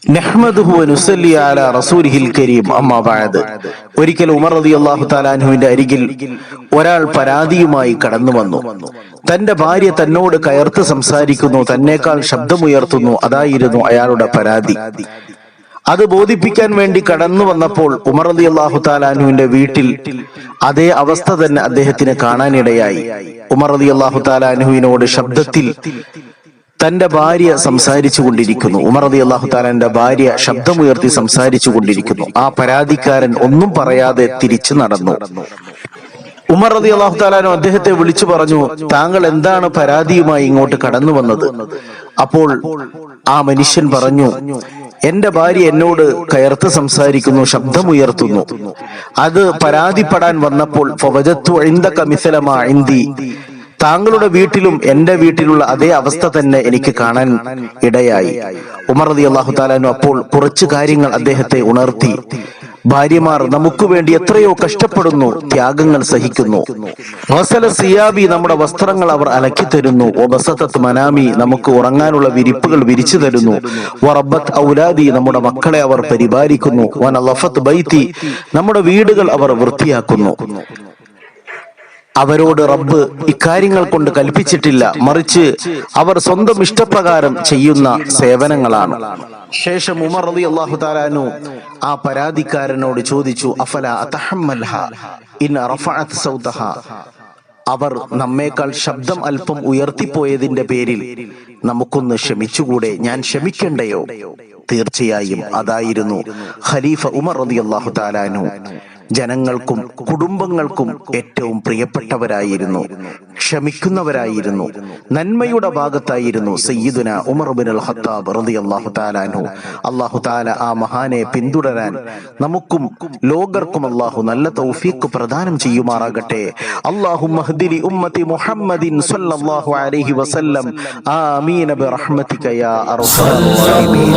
നഹ്മദുഹു വ നുസല്ലി അലാ റസൂലിഹിൽ കരീം. അമ്മാ ബഅദ്. ഒരിക്കൽ ഉമർ റളിയല്ലാഹു തആല അൻഹുവിന്റെ അരികിൽ ഒരാൾ പരാതിയുമായി കടന്നു വന്നു. തന്റെ ഭാര്യ തന്നോട് കയർത്ത് സംസാരിക്കുന്നു, തന്നേക്കാൾ ശബ്ദമുയർത്തുന്നു. അതായിരുന്നു അയാളുടെ പരാതി. അത് ബോധിപ്പിക്കാൻ വേണ്ടി കടന്നു വന്നപ്പോൾ ഉമർ റളിയല്ലാഹു തആല അൻഹുവിന്റെ വീട്ടിൽ അതേ അവസ്ഥ തന്നെ അദ്ദേഹത്തിന് കാണാനിടയായി. ഉമർ റളിയല്ലാഹു തആല അൻഹുവിനോട് ശബ്ദത്തിൽ തന്റെ ഭാര്യ സംസാരിച്ചു കൊണ്ടിരിക്കുന്നു. ഉമർ റളിയല്ലാഹു തആലയുടെ ഭാര്യ ശബ്ദമുയർത്തി സംസാരിച്ചു കൊണ്ടിരിക്കുന്നു. ആ പരാതിക്കാരൻ ഒന്നും പറയാതെ തിരിച്ചു നടന്നു. ഉമർ റളിയല്ലാഹു തആല അദ്ദേഹത്തെ വിളിച്ചു പറഞ്ഞു, താങ്കൾ എന്താണ് പരാതിയുമായി ഇങ്ങോട്ട് കടന്നു വന്നത്? അപ്പോൾ ആ മനുഷ്യൻ പറഞ്ഞു, എന്റെ ഭാര്യ എന്നോട് കയർത്ത് സംസാരിക്കുന്നു, ശബ്ദമുയർത്തുന്നു. അത് പരാതിപ്പെടാൻ വന്നപ്പോൾ ഫവജത്തു ഇൻദക മിസ്ല മാ ഇൻദി, താങ്കളുടെ വീട്ടിലും എന്റെ വീട്ടിലുള്ള അതേ അവസ്ഥ തന്നെ എനിക്ക് കാണാൻ ഇടയായി. ഉമർ റളിയല്ലാഹു തആല അപ്പോൾ കുറച്ച് കാര്യങ്ങൾ അദ്ദേഹത്തെ ഉണർത്തി. ഭാര്യമാർ നമുക്ക് വേണ്ടി എത്രയോ കഷ്ടപ്പെടുന്നു, ത്യാഗങ്ങൾ സഹിക്കുന്നു. വസല സിയാബി, നമ്മുടെ വസ്ത്രങ്ങൾ അവർ അലക്കി തരുന്നു. വബസതത് മനാമി, നമുക്ക് ഉറങ്ങാനുള്ള വിരിപ്പുകൾ വിരിച്ചു തരുന്നു. വറബ്ബത് ഔലാദി, നമ്മുടെ മക്കളെ അവർ പരിപാലിക്കുന്നു. വനളഫത് ബൈതി, നമ്മുടെ വീടുകൾ അവർ വൃത്തിയാക്കുന്നു. അവരോട് റബ്ബ് ഇക്കാര്യങ്ങൾ കൊണ്ട് കൽപ്പിച്ചിട്ടില്ല, മറിച്ച് അവർ സ്വന്തം ഇഷ്ടപ്രകാരം ചെയ്യുന്ന സേവനങ്ങളാണ്. ശേഷം ഉമർ റളിയല്ലാഹു തആല അൻഹു ആ പരാതിക്കാരനോട് ചോദിച്ചു, അഫലാ അതഹമ്മൽഹ ഇൻ റഫഅത് സൗതഹ, അവർ നമ്മേക്കാൾ ശബ്ദം അല്പം ഉയർത്തിപ്പോയതിന്റെ പേരിൽ നമുക്കൊന്ന് ക്ഷമിച്ചുകൂടെ? ഞാൻ ക്ഷമിക്കണ്ടയോ? തീർച്ചയായും അതായിരുന്നു ഖലീഫ ഉമർ റളിയല്ലാഹു തആല അൻഹു. ജനങ്ങൾക്കും കുടുംബങ്ങൾക്കും ഏറ്റവും പ്രിയപ്പെട്ടവരായിരുന്നു, ക്ഷമിക്കുന്നവരായിരുന്നു, നന്മയുടെ ഭാഗത്തായിരുന്നു സയ്യിദുന ഉമർ ഇബ്നുൽ ഖത്താബ് റളിയല്ലാഹു തആല അൻഹു. അല്ലാഹു തആല ആ മഹാനെ പിന്തുടരാൻ നമുക്കും ലോകർക്കും അല്ലാഹു നല്ല തൗഫീഖ് പ്രദാനം ചെയ്യുമാറാകട്ടെ. അല്ലാഹുമ്മ ഹ്ദിലി ഉമ്മത്തി മുഹമ്മദിൻ സ്വല്ലല്ലാഹു അലൈഹി വസല്ലം. ആമീൻ ബിറഹ്മതിക യാ അർഹമർ റഹീമീൻ.